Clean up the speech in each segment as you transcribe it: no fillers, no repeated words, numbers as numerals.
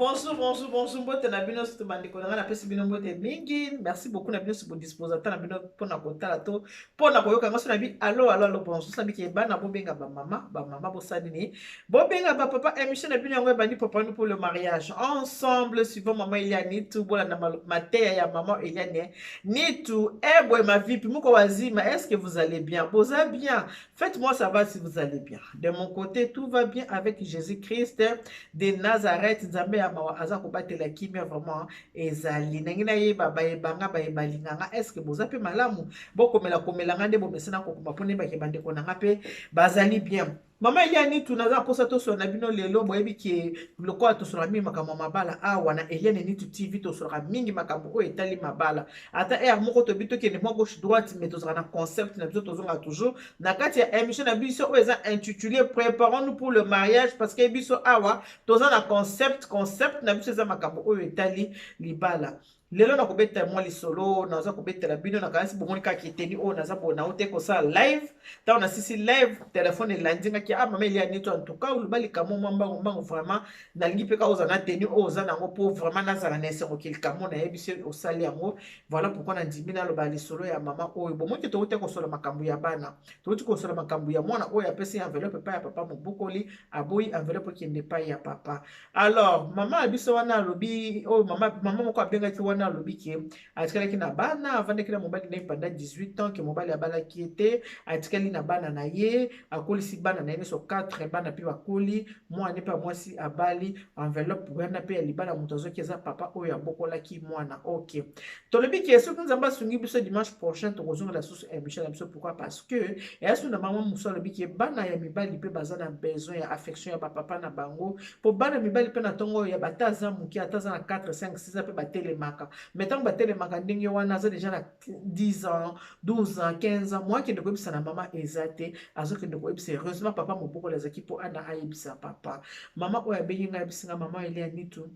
Bonjour, bonjour, bonjour. Mbote na bino surtout bandeko na nga na pesi bino mbote mingi. Merci beaucoup na bino sur disposata na bino pona kotala to pona koyoka ngaso na bi allo allo allo bonjour sabi ke bana bo benga ba mama bo sani bo benga ba papa émission na bino yango bandi papa nous pour le mariage ensemble suivant maman Eliane tout bola na mateya ya maman Eliane ni tout boy ma vie puis moko wazima est-ce que vous allez bien? Boza bien. Faites-moi savoir si vous allez bien. De mon côté tout va bien avec Jésus-Christ de Nazareth nzambe ya mawa aza kobatela kimia vraiment ezali ndenge na yeba bayebanga bayebalinganga est-ce que boza pe malamu bokomela komelanga nde bomesana kokoma mpona ebake bandeko nanga mpe bazali bien mama Eliane tu naza kosa tosolo na bino lelo boyebi ke lokola tosoloka mingi makambo mabala awa na Eliane Nitu TV tosoloka mingi makambo oyo etali mabala ata ere moko tobi tokende mwa gauche droite mais tozalaka na concept na biso tozonga toujours na kati ya émission na biso oyo eza intitulé préparons-nous pour le mariage parce que biso awa toza na concept na biso eza makambo oyo etali libala lelo na kobeta mwa lisolo naza kobetela bino na kanisi bomoni kaka eteni oyo naza bona ote kosala live ntango na sisi live telefone elandingaki mama Eliane Nitu en tout cas oloba likamo mwa mbango vraiment nalingi mpe kaka oza na teni oyo oza nango mpo vraiment nazala na esengoki likamo nayebi se osali yango voilà pourquoi nandimi naloba lisolo ya mama oyo bomoki touti kosola makambo ya bana touti kosola makambo ya mwana oyo apesi enveloppe epai ya papa mobokoli aboyi enveloppe okende epai ya papa alors mama ya biso wana alobi oyo mama moko abengaki wana alobi ke atikalaki na bana avandaki na mobali na ye pendant 18 ans ke mobali abalaki ete atikali na bana na ye akolisi bana na ye nyonso 4 bana mpe bakoli mwana mpe mwasi abali enveloppe wana mpe ya libala moto azoki eza papa oyo abokolaki mwana ok tolobi ke soki nzambe asungi biso dimanche prochain tokozongela susu émission na biso pourquoi parce que eyasu na mama mosu alobi ke bana ya mibali mpe baza na besoin ya affection ya bapapa na bango mpo bana mibali mpe na ntongo oyo bata aza moke ata aza na 4 5 6 mpe batelemaka mais ntango batelemaka ndenge wana aza deja na 10 ans 12 ans 15 ans mwa kende koyebisa na mama eza te azokende koyebisa heureusement papa mobokoli azalaki mpo ana ayebisa papa mama oyo abengi ngai ayebisinga mama Eliane Nitu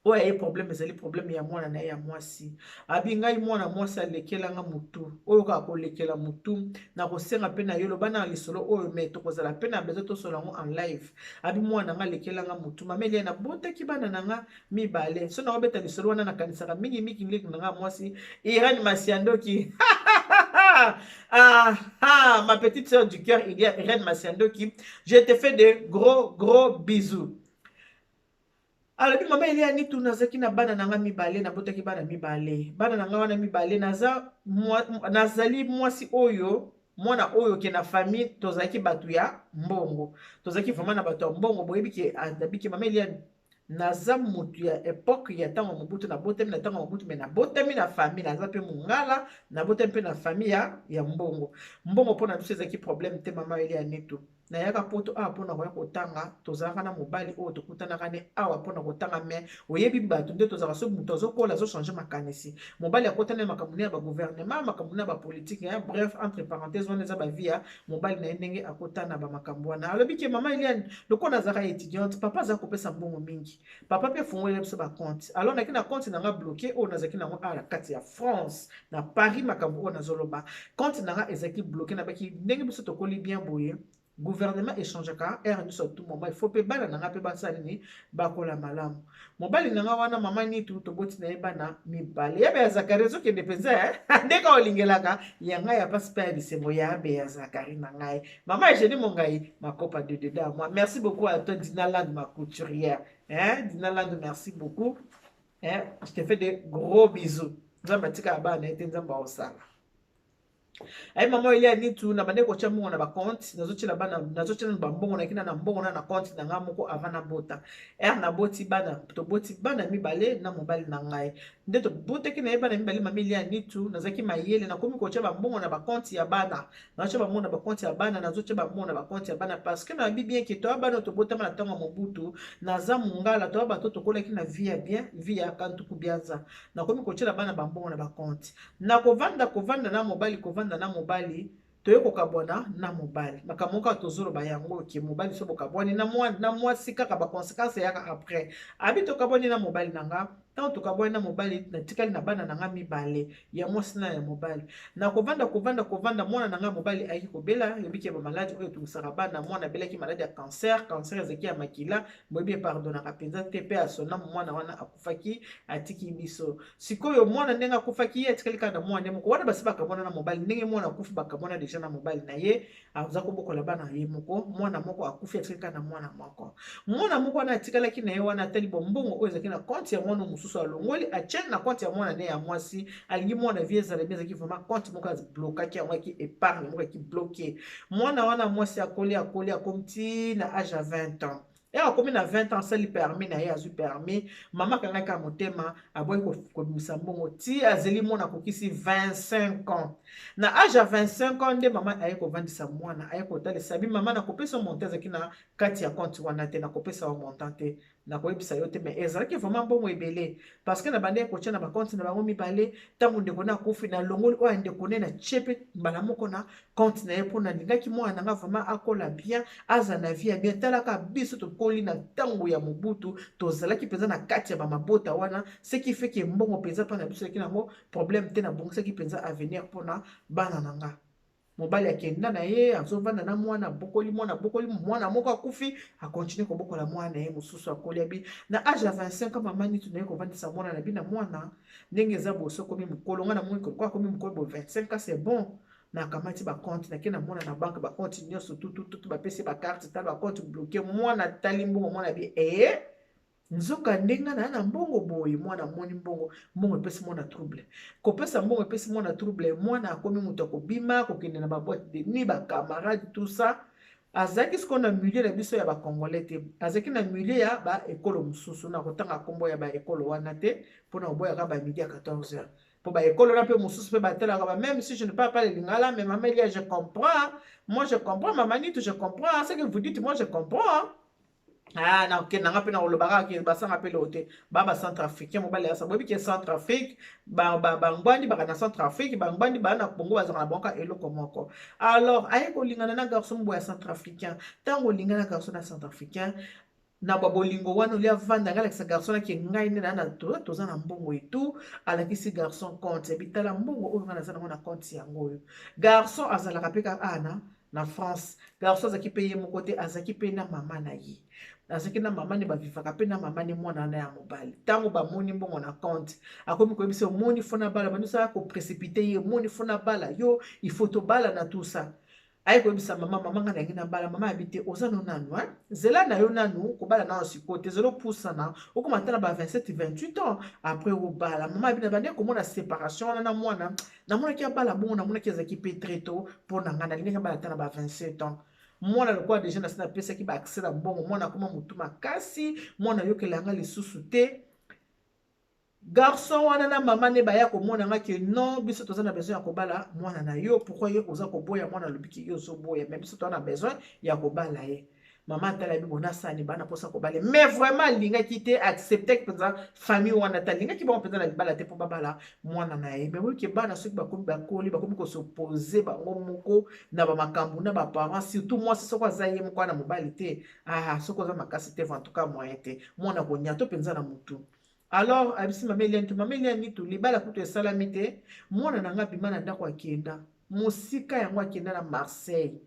oyo aye problème ezali problème ya mwana na ye ya mwasi abi ngai mwana mwasi alekelanga mutu oyo kaka kolekela mutu na kosenga mpe na yo loba na lisolo oyo me tokozala mpe na bezo tosola yango en live abi mwana nga alekelanga mutu mama Eliane nabotaki bana na nga mibale so na kobeta lisolo wana nakanisaka mingi ndenge na nga mwasi Irene Masiandoki ma petite sœur du cœur il y a Irene Masiandoki je te fais de gros bisous. Alors mama Eliane Nitu nazaki na bana nanga mibale nabotaki bana mibale bana nanga wana mibale nazali mwasi oyo mwana oyo ke na famille tozalaki bato ya mbongo tozalaki vraiment na bato ya mbongo boyebi ke andabiki mama Eliane naza mutu ya époque ya ntango mobutu nabotami na ntango mobutu me nabotami na famille naza mpe mongala nabotami mpe na famille ya mbongo mpona biso ezalaki problème te mama Eliane Nitu nayaka poto awa mpona koya kotanga tozalaka na mobali oyo tokutanaka ne awa mpona kotanga me oyebi bato nde tozalaka soki moto azokola azochange makanisi mobali akotana makambo ne ya bagouvernement makambo ne ya bapolitike bref entre parenthèse wana eza bavie ya mobali na ye ndenge akotana bamakambo wana alobi ke mama Eliane lokola azalaka étudiante papa aza kopesa mbongo mingi papa mpe fungoli biso bacompte alors naki na compte nanga bloqué oyo nazalaki nango awa na kati ya France na Paris makambo oyo nazoloba compte nanga ezalaki bloqué na baki ndenge biso tokoli bien boye gouvernement échangeaka ere nyonso tout moment il faut mpe bana nanga mpe basala nini bakola malamu mobali nanga wana mama Nitu toboti na ye bana mibale yabe ya Zakari ezokende mpenza ndeka olingelaka ya ngai ya pasi mpe ya bisembo yabe ya Zakari na ngai mama Eugénie Mongai makopa de deda moi merci beaucoup à toi Dinaland ma couturière Dinaland merci beaucoup je te fais de gros bisous nzambe atika bana ete nzambe osala ay mama Eliane Nitu na bande ko chamungo na ba compte nazochela bana nazochela ba mbongo na kina na mbongo na compte na nga moko avant na bota na boti bana to boti bana mibale na mobali na ngai nde to boteki na yebana mibale mama Eliane Nitu nazaki mayele na komi ko cheba mbongo na ba compte ya bana nazocheba mbongo na ba compte ya bana nazocheba mbongo na ba compte ya bana parce que na bi bien que to bana to botama na tango mobutu naza mungala to ba to kola kina via bien via kantu kubiaza na komi ko chela bana ba mbongo na ba compte na kovanda na mobali kovanda na mobali toyokoka bwana na mobali makambo ka tozoloba yango ke mobali so bokabwani na mwasi kaka ba conséquences yaka après abi tokabwani na mobali nanga tant to ka boy na mobali na tikali na bana na nga mibale ya mwasi na ya mobali na kovanda mwana na nga mobali ayi kobela yebiki ya maladi oyo tumusaka bana mwana belaki maladi ya cancer ezaki ya makila boyebi pardonaka mpenza te pe asona mwana wana akufaki atiki biso sikoyo mwana ndenge akufaki ye atikali kaka na mwana moko wana basi bakamwana na mobali ndenge mwana akufi bakamwana deja na mobali na ye aza kobokola bana ye moko mwana moko akufi atikali kaka na mwana moko wana atikalaki na ye wana atali bombongo oyo ezalaki na konti ya mwana mosusu alongoli atieni na konti ya mwana ne ya mwasi alingi mwana vie ezalemi ezalaki vraiment konti moko ablokaki yango yaki épargne moko yaki bloke mwana wana mwasi akoli akomi na age ya 20 ans akomi na 20 ans asali permis na ye azwi permis mama akangaki ka motema aboyi kobimisa mbongo ti azeli mwana akokisi 25 ans na age ya 25 ans nde mama aye kovandisa mwana aye kotalisa bi mama nakopesa montant ezalaki na kati ya konti wana te nakopesa wa montant te nakoyebisa yo te mais ezalaki vraiment mbongo ebele parce que na bande kotia na bakonti na bango mibale ntango ndeko na akufi na longoli oyo ndeko ne na tie mpe mbala moko na konti na ye mpo nalingaki mwana nanga vraiment akola bien aza na vie ya bien talaka biso tokoli na ntango ya mobutu tozalaki mpenza na kati ya bamabota wana seki feke mbongo mpenza mpona biso eleki nango problème te nabongisaki mpenza avenir mpona bana na nga mobali akenda na ye azovanda na mwana bokoli mwana moko akufi akontinue kobokola mwana ye mosusu akoli abi na age ya 25 ans mama niti naye kovandisa mwana na bina mwana ndenge eza boso komi mokolo nga na moni kwa komi mokolo bo 25 ans c'est bon nakamati bakonti nake na mwana na banke bakonti nyonso tutututu bapesi bakarte tala bakonti bloke mwana tali mbongo mwana bi nzoka ndenge na mbongo boye mwana moni mbongo epesi mwana trouble kopesa mbongo epesi mwana trouble mwana akomi moto akobima kokende na baboite de nuit bacamarade tout ça azalaki sikoyo na milieu na biso ya bacongolais te azalaki na milieu ya baekolo mosusu na kotanga nkombo ya baekolo wana te mpona koboyaka bamidi ya 14 heures po baekolo wana mpe mosusu mpe batelaka même si je ne parle pas le lingala mais mama elia je comprends moi je comprends mama nitu je comprends ce que vous dites moi je comprends nakokendanga mpe na kolobaka ke basanga mpe leo te bacentrafricain mobali asa boyebi ke centrafrique bangwandi baka na centrafrique bangwandi baa na bongo bazaka na bango eloko moko alors aye kolingana na garçon moboya ya centrafricain ntango olingana na garçon na centrafricain na babolingo wana oli avanda ngai alakisa garçon ake ngai nde na toza na mbongo etu alakisi garçon compte ebitala mbongo oyo ngai naza nango na compte yango oyo garçon azalaka mpe kaka na France garçon azalaki mpe ye moko te azalaki mpe na mama na ye azalaki na mama ne bavivaka mpe na mama ne mwana na ya mobali ntango bamoni mbongo na compte akomi koyebisa omoni fo na bala bandosala koprécipite ye omoni fo na bala yo ifo tobala na tout ça aye koyebisa mama nga na yangi na bala mama yabi te oza no nanu zela na yo nanu kobala na yo sikoyo te zelo pusana okoma ata na ba 27 28 ans après obala mama yabi na bande komona séparation wana na mwana namonaki abala bongo namonaki azalaki mpe treto mpo na ngai nalingaki abala ata na ba 27 ans mwana lokola deja nasi napesaki baaccès na mbongo mwana akoma motu makasi mwana ayokelanga lisusu te garçon wana na mama ne baya komona nga ke non biso toza na besoin ya kobala mwana na yo pourquoi ye oza koboya mwana lobiki yo ozoboya mais biso toza na besoin ya kobala ye mama atala bi bona sani bana posa kobala mais vraiment alingaki te accepter mpenza famille wana talingaki bango mpenza na libala te mpo babala mwana na ye mais oyoke bana soki bakomi kosopose bango moko na bamakambo na baparent surtout mwasi soko aza ye moko wana mobali te soko aza makasi te en tout cas moyen te mwana konyato mpenza na motu alors abisi mama eliani to libala kutu esalami te mwana na nga bima na ndako akenda mosika yango akenda na Marseille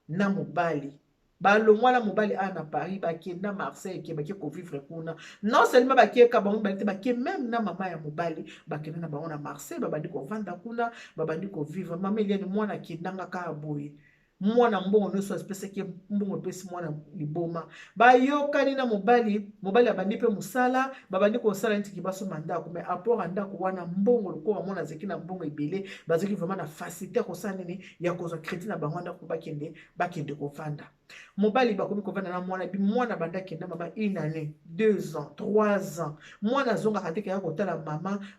na mobali balongwala mobali na Paris bakenda Marseille ke bake kovivre kuna non seulement bakeka bango mibali te bake même na mama ya mobali bakenda na bango na Marseille babandi kovanda kuna babandi kovivre mama eliani mwana akendanga kaka boye mwana mbongo nyonso apesaki mbongo epesi mwana liboma bayokani na mobali abandi mpe mosala babandi kosala neti kibasoma ndako mais apport ya ndako wana mbongo lokola mwana azalaki na mbongo ebele bazalaki vraiment na facilité kosala nini ya kozwa crédit na bango ndako bakende kovanda mobali bakomi kovanda na mwana banda kenda mama 1 année 2 ans 3 ans mwana azongaka te kaya kotala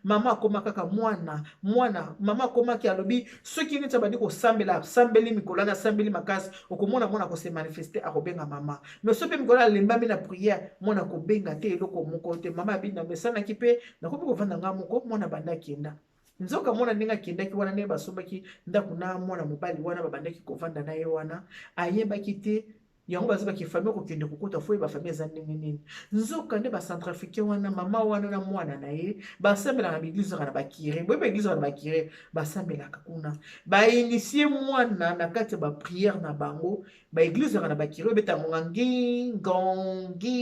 mama akoma kaka mama akomaki alobi soki neti abandi kosambela asambeli mikolo na asambeli makasi okomona mwana kose manifeste akobenga mama mais so mpe mikolo alembami na prière mwana kobenga te eloko moko te mama abinda mesanaki mpe nakomi kovanda nga moko mwana banda akenda nzoka mwana ndenge akendaki wana nde basombaki ndako na mwana mobali wana babandaki kovanda na ye wana ayebaki te yango baza bakifamille kokende kokota fo yeba famille eza ndenge nini nzoka nde bacentrafricain wana mama wana na mwana na ye basambelaka na baeglise ezaka na bakire boyeba eglise ezaka na bakire basambelaka kuna bainitie mwana na kati ya bapriere na bango baeglise ezaka na bakire oyebetangonga ngingongi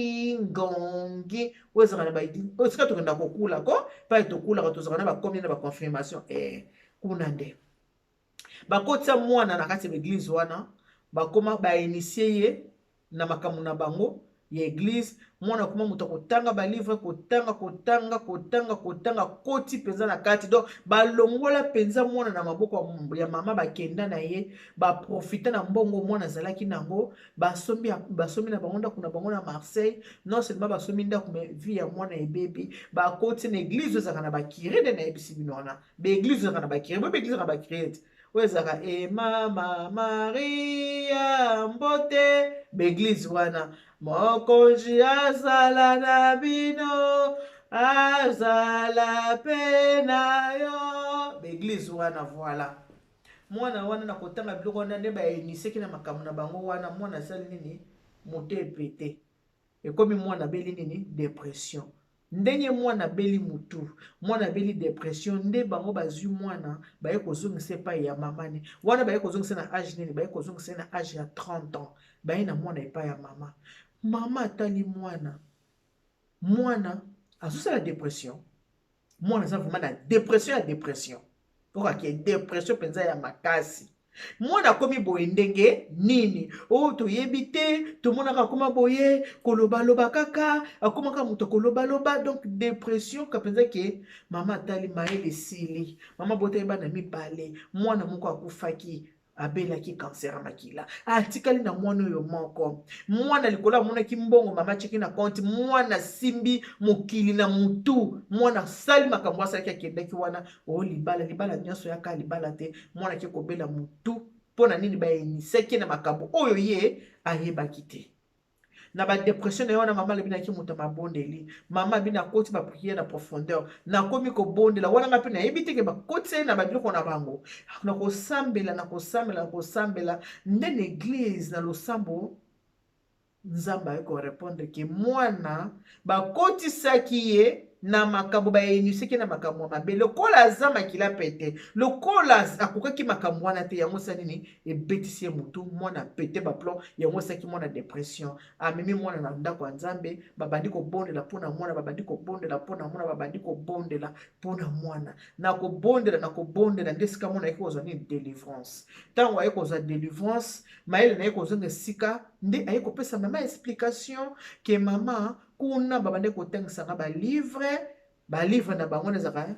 oyo ezaka na baeglise oyo esika tokenda kokula ko mpai tokulaka tozaka na bakomi na baconfirmation kuna nde bakotisa mwana na kati ya baeglise wana bakoma bainitie ye na makambo na bango ya eglise mwana akoma moto akotanga balivre kotanga koti mpenza na kati donc balongola mpenza mwana na maboko ya mama bakenda na ye baprofita na mbongo mwana azalaki nango basomi na bango ndako na bango na Marseille non seulement basomi ndako me vie ya mwana ebebi bakoti na eglise ezaka na bakire nde nayebisi bino wana baeglise ezaka na bakire boyebi eglise ezaka na bakire ete oyo ezaka mama maria mbote baeglise wana mokonzi azala na bino azala pe na yo baeglise wana voilà mwana wana na kotanga biloko wana nde bayeniseki na makambo na bango wana mwana asali nini moto epete ekomi mwana abeli nini depression ndenge mwana beli mutu mwana beli depression nde bango bazwi mwana baye kozongisa epai ya mamani wana baye kozongisa na age nini baye kozongisa na age ya 30 ans baye na mwana epai ya mama atali mwana azosala depression mwana aza vraiment na depression okake depression mpenza ya makasi mwana akomi boye ndenge nini oyo toyebi te tomonaka akoma boye kolobaloba kaka akomaka moto kolobaloba donc depression kapenza ke mama atali mayele esili mama botayeba na mibale mwana moko akufaki abelaki cancer ya makila atikali na mwana oyo moko mwana likolo amonaki mbongo mama cheki na konti mwana simbi mokili na mutu mwana sali makambo asalaki akendaki wana o libala nyonso yaka libala te mwana ke kobela mutu mpona nini bayenisaki na makambo oyo ye ayebaki te na badepression na yo wana mama lebinaki moto mabondeli mama bina koti bapriere na profondeur nakomi kobondela wana nga mpe nayebi teke bakotisa ye na babiloko na bango na kosambela nde na eglise na losambo nzambe aye korepondre ke mwana bakotisaki ye na makambo bayenisiki na makambo mabe lokola aza makila pete lokola akokaki makambo wana te yango sa nini ebetisi ye mutu mwana pete baplon yango esaki mwana depression amemi mwana na ndako ya nzambe babandi kobondela mpona mwana babandi kobondela mpona mwana babandi kobondela mpona mwana na kobondela nde esika mwana ayeki kozwa nini délivrance ntango ayeki kozwa délivrance mayele na ye kozonga esika nde ayeki kopesa mama explication ke mama kuna babande kotangisanga balivre na bango ezaka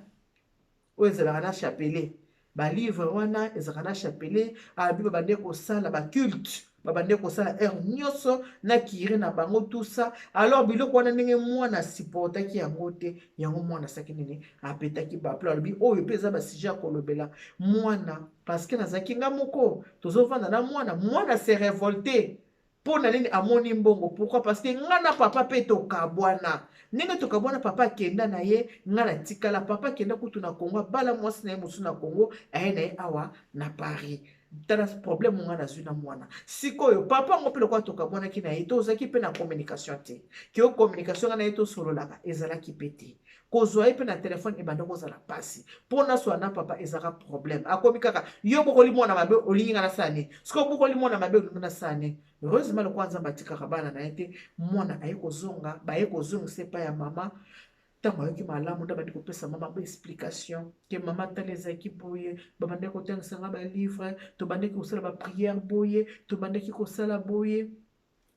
oyo ezalaka na chapelet balivre wana ezalaka na chapelet abi babande kosala baculte babande kosala heure nyonso na kire na bango tout ça alors biloko wana ndenge mwana supportaki yango te yango mwana asaki nini apetaki bapla alobi oyo mpe eza basujet ya kolobela mwana parceke nazalaki nga moko tozovanda na mwana se révolté mpona nini amoni mbongo pourquoi parce que nga na papa mpe tokabwana ndenge tokabwana papa akenda na ye nga na tikala papa akenda kutu na Congo abala mwasi na ye mosu na Congo aye na ye awa na Paris tala problème nga nazwi na mwana sikoyo papa ngo mpe lokola tokabwanaki na ye tozalaki mpe na communication te keo communication nga na ye tosololaka ezalaki mpe te kozwa ye mpe na telefone ebanda kozala pasi mpona swa na papa ezalaka problème akomi kaka yo bokoli mwana mabe olingi nga nasala nini sikoyo bokoli mwana mabe olingi nasala nini heureusement lokola nzambe atikaka bana na ye te mwana aye kozonga baye kozongisa epai ya mama ntango ayoki malamu nde bandi kopesa mama baexplication ke mama tala ezalaki boye babandaki kotangisanga balivre tobandaki kosala bapriere boye tobandaki kosala boye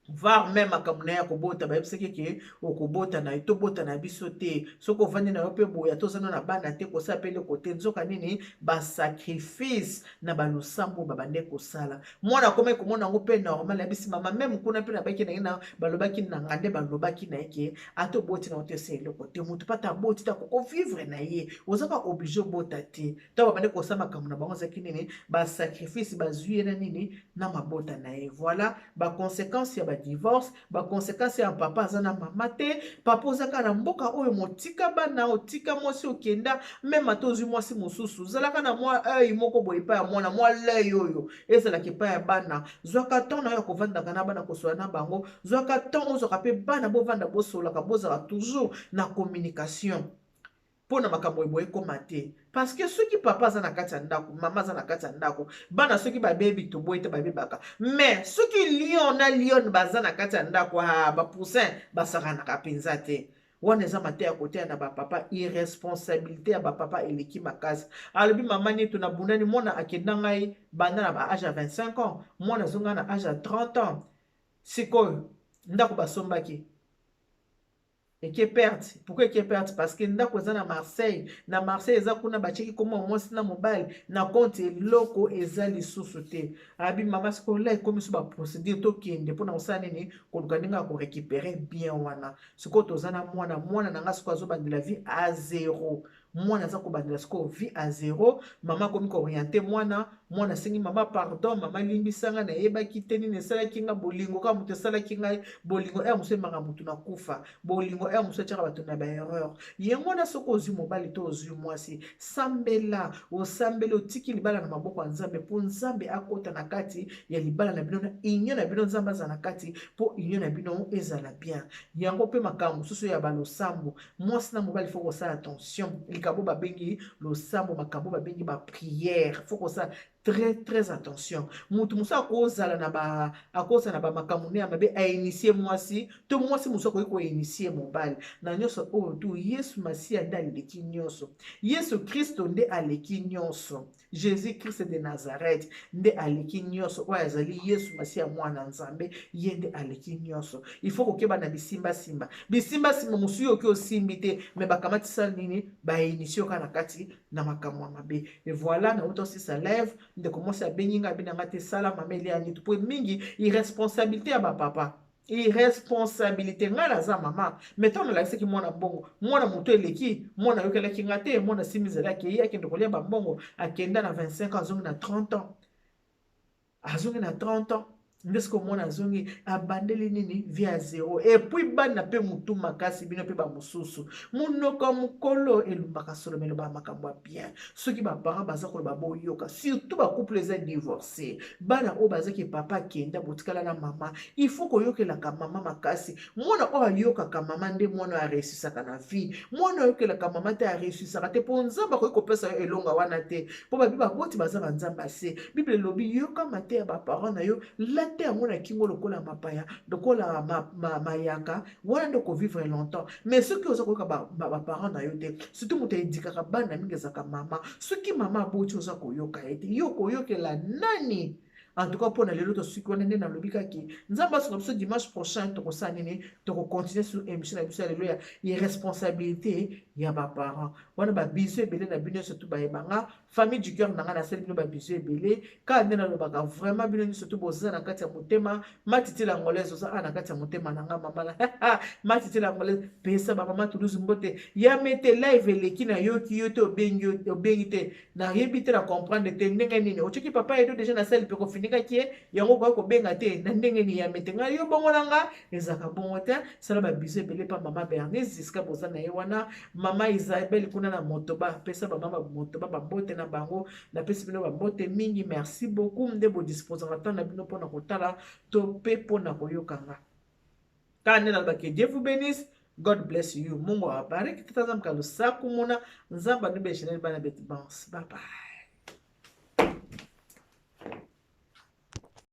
var même makambo na ye ya kobota bayebisaki ke okobota na ye tobota na biso te soki ovandi na yo mpe boya tozana na bana te kosala mpe eloko te nzoka nini basacrifice na balosambo babande kosala mwana akomai komona yango mpe normal yabisi mama meme kuna mpe nabaki na ye na balobaki na nga nde balobaki na ye ke ata oboti na yo te esa eloko te motu mpe ata aboti ta kokovivre na ye ozaka oblige obota te ntango babande kosala makambo na bango ezalaki nini basacrifice bazwi ye na nini na mabota na ye voilà baconséquence ya divorce ba conséquence ya papa azana mama te papa ozaka na mboka oyo motika bana otika mwasi okenda même atozi mwasi mosusu zalaka na mwa œil moko boye pa ya mwana mwa l'œil oyo ezalaki pa ya bana zwaka temps na yo kovandaka na bana kosola na bango zwaka temps ozwaka pe bana bovanda bosolaka bozala toujours na communication pona makambo eboye koma te parce que soki papa aza na kati ya ndako mama aza na kati ya ndako bana soki babebi toboye te babebaka mais soki lion na lion baza na kati ya ndako bapoussin basakanaka mpenza te wana eza mate ya koteya na bapapa irresponsabilité ya bapapa eleki makasi alobi mama nini tonabundani mwana akenda ngai banda na baage ya 25 ans mwana azonga na age ya 30 ans sikoyo ndako basombaki eke perte pourquoi eke perte parce que ndako eza na Marseille eza kuna bacheki koma mwasi na mobile na compte eloko eza lisusu te abi mama siko la ekomi so ba procédure tokende mpona kosala nini koluka ndenge ya korécupérer bien wana sikoyo toza na mwana na nga siko azobandela vie à zéro mwana aza kobandela sikoyo vie à zéro mama akomi kooriente mwana asengi mama pardon mama limbisanga nayebaki te nini esalaki nga bolingo kaka moto esalaki ngai bolingo mosu emaka motu na kufa bolingo mosu etiaka bato na baerreur yango wana soki ozwi mobali to ozwi mwasi sambela osambeli otiki libala na maboko ya nzambe mpo nzambe akota na kati ya libala na bino na union na bino nzambe aza na kati mpo union na bino ezala bien yango mpe makambo mosusu ya balosambo mwasi na mobali fo kosala attention likambo babengi losambo makambo babengi bapriere fo kosala très attention mutu musu akozala na bamakambo ne ya mabe ainitie mwasi to mwasi musu akoki koinitie mobali na nyonso oyo tu yesu masiya nde aleki nyonso yesu kristo nde aleki nyonso jésus christ de nazareth nde aleki nyonso oyo azali yesu masiya mwana nzambe ye nde aleki nyonso il faut kokeba na bisimbasimba mosu yo oki osimbi te me bakamatisa nini bainitie oka na kati na makambo ya mabe et voilà na uto si sa lève ndeko mwasi abengi nga abinanga te sala mama eliani tu po mingi irresponsabilité ya bapapa irresponsabilité nga naza mama meto nalakisaki mwana mbongo mwana moto eleki mwana ayokelaki nga te mwana simizalaki ye akende kolia bambongo akenda na 25 ans azongi na 30 ans nde siko mwana azongi abandeli nini vie ya zéro epuis bana mpe mutu makasi bino mpe bamosusu monoko mokolo elumbaka solo meloba makambo ya bien soki baparent baza koloba boyoka surtout bacouple eza divorcé bana oyo bazaki papa akenda botikala na mama il faut koyokelaka mama makasi mwana oyo ayokaka mama nde mwana oyo areusisaka na vie mwana oyokelaka mama te areusisaka te mpo nzambe akoki kopesa yo elonga wana te mpo babi baboti baza banzambe ase bible elobi yokama te ya baparent na yo te yango na kingo lokola mapaya lokola mayaka wana nde kovivre longtemps mais soki oza koyoka baparent na yo te surtout moto edikaka bana mingi ezaka mama soki mama aboti oza koyoka ye te yo koyokela nani en tout cas pour lelo tosuki wana nde nalobi kaki nzambe asunga biso dimanche prochain tokosala nini tokocontinue sur émission na biso ya lelo ya irresponsabilité ya baparent wana babiso ebele na bino nyonso tu bayebanga famille du cœur na nga nasali bino babiso ebele kaka nde nalobaka vraiment bino nyonso tu boza na kati ya motema matiti la ngolaise oza a na kati ya motema na nga mama na matiti la ngolaise pesa bamama Toulouse mbote ya mete live eleki na yoki yo te obengi te nayebi te na comprendre te ndenge nini otyoki papa edo deja nasali mpe kofinikaki ye yango koki kobenga te na ndenge nini ya mete ngai yo bongo na nga ezalaka bongo te sala babiso ebele pa mama Bernice jiska boza na ye wana mama Isabelle kuna na motoba pesa bamama motoba babote na bango napesi bino babote mingi merci beaucoup nde bodisposaka ntan na bino mpona kotala to mpe mpona koyokanga kaka nde nalobaki Dieu vous bénisse God bless you mungu awabariki tata nzambe kalusaku muna nzambe anubeshenani bana beti bons bye bye